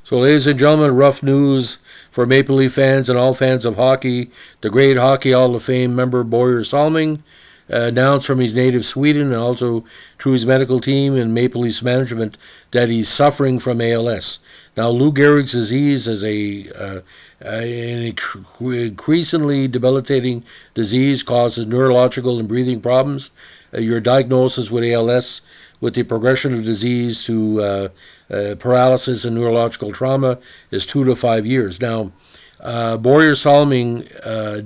So, ladies and gentlemen, rough news for Maple Leaf fans and all fans of hockey. The great Hockey Hall of Fame member Borje Salming announced from his native Sweden and also through his medical team and Maple Leafs management that he's suffering from ALS. Now, Lou Gehrig's disease is an increasingly debilitating disease, causes neurological and breathing problems. Your diagnosis with ALS, with the progression of disease to paralysis and neurological trauma, is 2 to 5 years. Now, Borje Salming,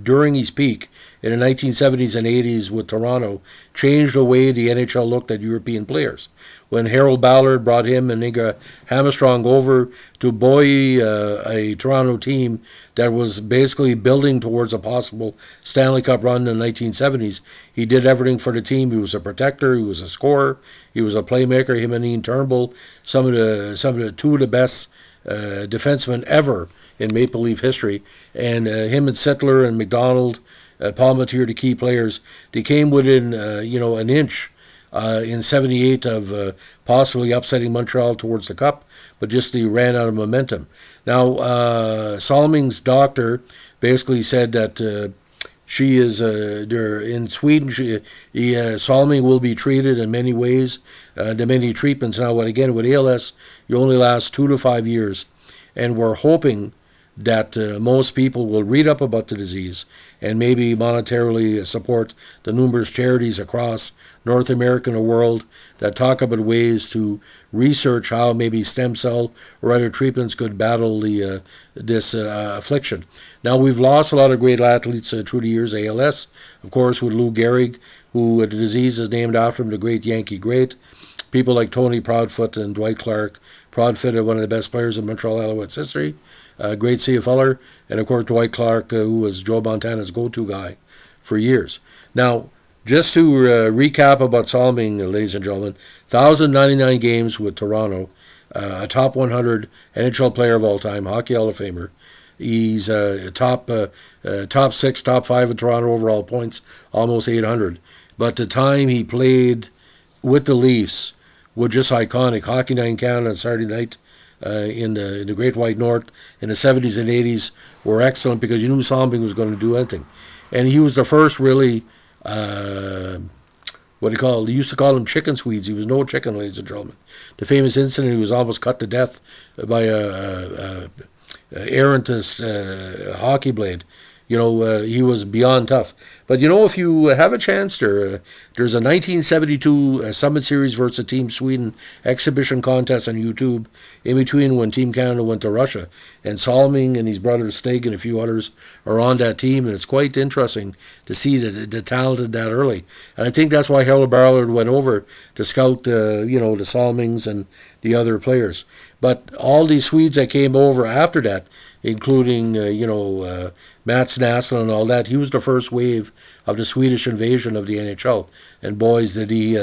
during his peak in the 1970s and 80s with Toronto, changed the way the NHL looked at European players. When Harold Ballard brought him and Inga Hammerstrong over to buoy a Toronto team that was basically building towards a possible Stanley Cup run in the 1970s, he did everything for the team. He was a protector, he was a scorer, he was a playmaker. Him and Ian Turnbull, two of the best defensemen ever in Maple Leaf history, and him and Sittler and McDonald, Palmatier, the key players, they came within an inch in '78 of possibly upsetting Montreal towards the Cup, but just they ran out of momentum. Now, Salming's doctor basically said that she is in Sweden. Salming will be treated in many ways. The many treatments now. Again, with ALS, you only last 2 to 5 years, and we're hoping that most people will read up about the disease and maybe monetarily support the numerous charities across North America and the world that talk about ways to research how maybe stem cell or other treatments could battle this affliction. Now, we've lost a lot of great athletes through the years. ALS, of course, with Lou Gehrig, who the disease is named after him, the great Yankee great. People like Tony Proudfoot and Dwight Clark. Proudfoot, one of the best players in Montreal Alouettes history. Great CFLer, and of course Dwight Clark, who was Joe Montana's go-to guy for years. Now, just to recap about Salming, ladies and gentlemen, 1,099 games with Toronto, a top 100 NHL player of all time, Hockey Hall of Famer. He's top 6, top 5 in Toronto overall points, almost 800. But the time he played with the Leafs was just iconic. Hockey Night in Canada on Saturday night, in the Great White North in the 70s and 80s were excellent because you knew Salming was going to do anything. And he was the first really, they used to call him chicken Swedes. He was no chicken, ladies and gentlemen. The famous incident, he was almost cut to death by a errant hockey blade. He was beyond tough. But if you have a chance, there's a 1972 Summit Series versus Team Sweden exhibition contest on YouTube in between when Team Canada went to Russia. And Salming and his brother Stig and a few others are on that team, and it's quite interesting to see the talent that early. And I think that's why Harold Ballard went over to scout, the Salmings and the other players. But all these Swedes that came over after that, including, Mats Naslund and all that, he was the first wave of the Swedish invasion of the NHL. And boys, did he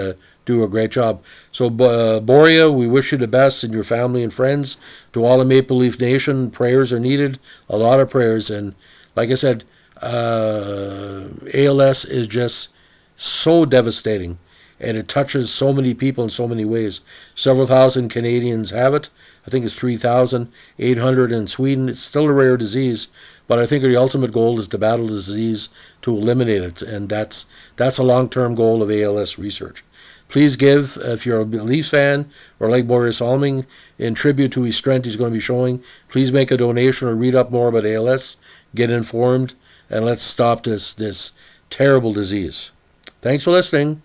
do a great job. So, Borje, we wish you the best and your family and friends. To all of Maple Leaf Nation, prayers are needed, a lot of prayers. And like I said, ALS is just so devastating, and it touches so many people in so many ways. Several thousand Canadians have it. I think it's 3,800 in Sweden. It's still a rare disease, but I think the ultimate goal is to battle the disease, to eliminate it, and that's a long-term goal of ALS research. Please give, if you're a Leafs fan or like Borje Salming, in tribute to his strength he's going to be showing, please make a donation or read up more about ALS, get informed, and let's stop this terrible disease. Thanks for listening.